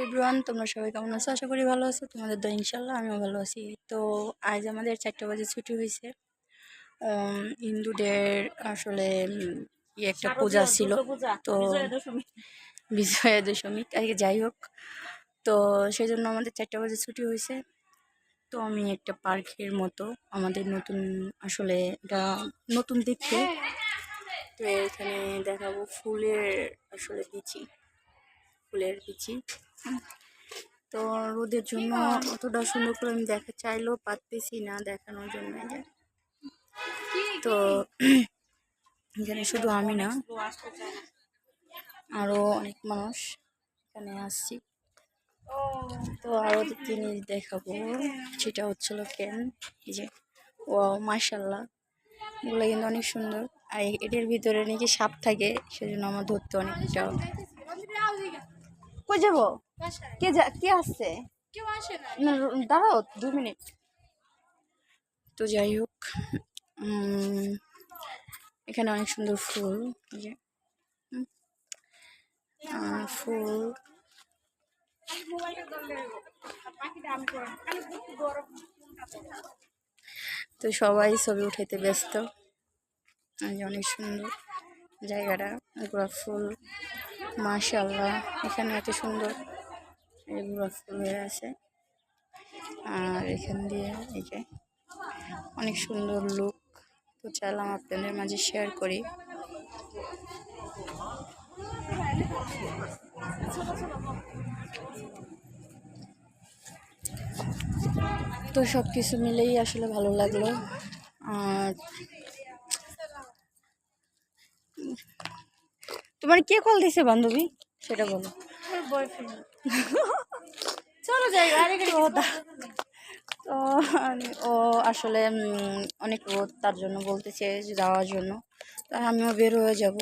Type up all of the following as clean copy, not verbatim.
Everyone, তোমরা সবাই কেমন আছো? আশা করি ভালো আছো। তোমাদের তো ইনশাল্লাহ আমিও ভালো আছি। তো আজ আমাদের 4টা বাজে ছুটি হয়েছে। হিন্দুদের আসলে একটা পূজা ছিল, তো বিজয়া দশমী আজকে, যাই হোক। তো সেই জন্য আমাদের 4টা বাজে ছুটি হয়েছে। তো আমি একটা পার্কের মতো আমাদের নতুন, আসলে এটা নতুন দেখতে, তো এখানে দেখাবো ফুলের আসলে ফুলের বিচি। তো রোদের জন্য অতটা সুন্দর করে আমি দেখা চাইলেও পারতেছি না দেখানোর জন্য। তো এখানে শুধু আমি না, আরো অনেক মানুষ এখানে আসছি। তো আরো জিনিস দেখাবো, সেটা হচ্ছিল কেন, এই যে ও মাশাল্লাহ, এগুলো কিন্তু অনেক সুন্দর। আর এটার ভিতরে নাকি সাপ থাকে, সেজন্য আমার ধরতে অনেকটা। কই যাবো? কে আসছে? না, দাঁড়াও 2 মিনিট। তো যাই হোক, এখানে অনেক সুন্দর ফুল, যে ফুল। তো সবাই ছবি উঠাইতে ব্যস্ত। অনেক সুন্দর জায়গাটা, গোলাপ ফুল মাশাআল্লাহ। এখানে এত সুন্দর গোলাপ ফুল হয়ে আছে। আর এখান দিয়ে এই যে অনেক সুন্দর লুক। তো চাইলাম আপনাদের মাঝে শেয়ার করি। তো সব কিছু মিলেই আসলে ভালো লাগলো। আর তোমার কে কল দিছে বান্ধবী, সেটা বলো। চলো যাই। তো ও আসলে অনেক রোদ, তার জন্য বলতেছে যে যাওয়ার জন্য। তো আমিও বের হয়ে যাব।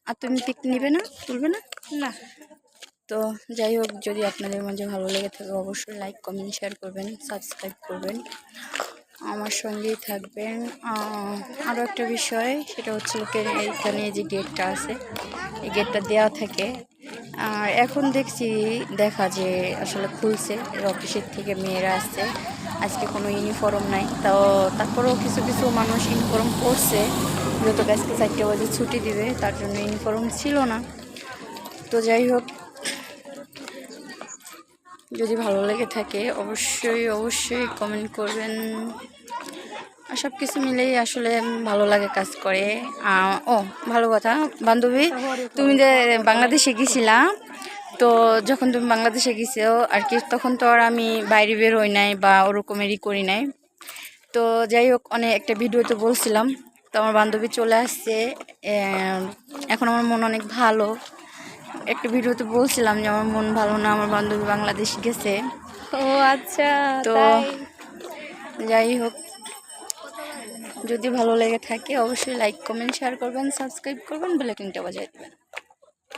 আর তুমি পিক নিবে না, তুলবে না? না। তো যাই হোক, যদি আপনাদের মাঝে ভালো লেগে থাকে অবশ্যই লাইক, কমেন্ট, শেয়ার করবেন, সাবস্ক্রাইব করবেন, আমার সঙ্গেই থাকবেন। আরও একটা বিষয়, সেটা হচ্ছে এইখানে যে গেটটা আছে, এই গেটটা দেওয়া থাকে। আর এখন দেখা যে আসলে খুলছে, অফিসের থেকে মেয়েরা আসছে। আজকে কোনো ইউনিফর্ম নাই, তো তারপরেও কিছু কিছু মানুষ ইউনিফর্ম পরছে, যেহেতু আজকে 4টা বাজে ছুটি দিবে, তার জন্য ইউনিফর্ম ছিল না। তো যাই হোক, যদি ভালো লেগে থাকে অবশ্যই কমেন্ট করবেন। আর সব কিছু মিলেই আসলে ভালো লাগে কাজ করে। ও ভালো কথা, বান্ধবী, তুমি যে বাংলাদেশে গেছিলা, তো যখন তুমি বাংলাদেশে গেছো আর কি, তখন তো আর আমি বাইরে বের হই নাই বা ওরকমেরই করি নাই। তো যাই হোক, একটা ভিডিওতে বলছিলাম, তো আমার বান্ধবী চলে আসছে। এখন আমার মন অনেক ভালো। একটা ভিডিওতে বলছিলাম যে আমার মন ভালো না, আমার বান্ধবী বাংলাদেশ গেছে। ও আচ্ছা। তো যাই হোক, যদি ভালো লেগে থাকে অবশ্যই লাইক, কমেন্ট, শেয়ার করবেন, সাবস্ক্রাইব করবেন, বেল আইকনটা বাজিয়ে দেবেন।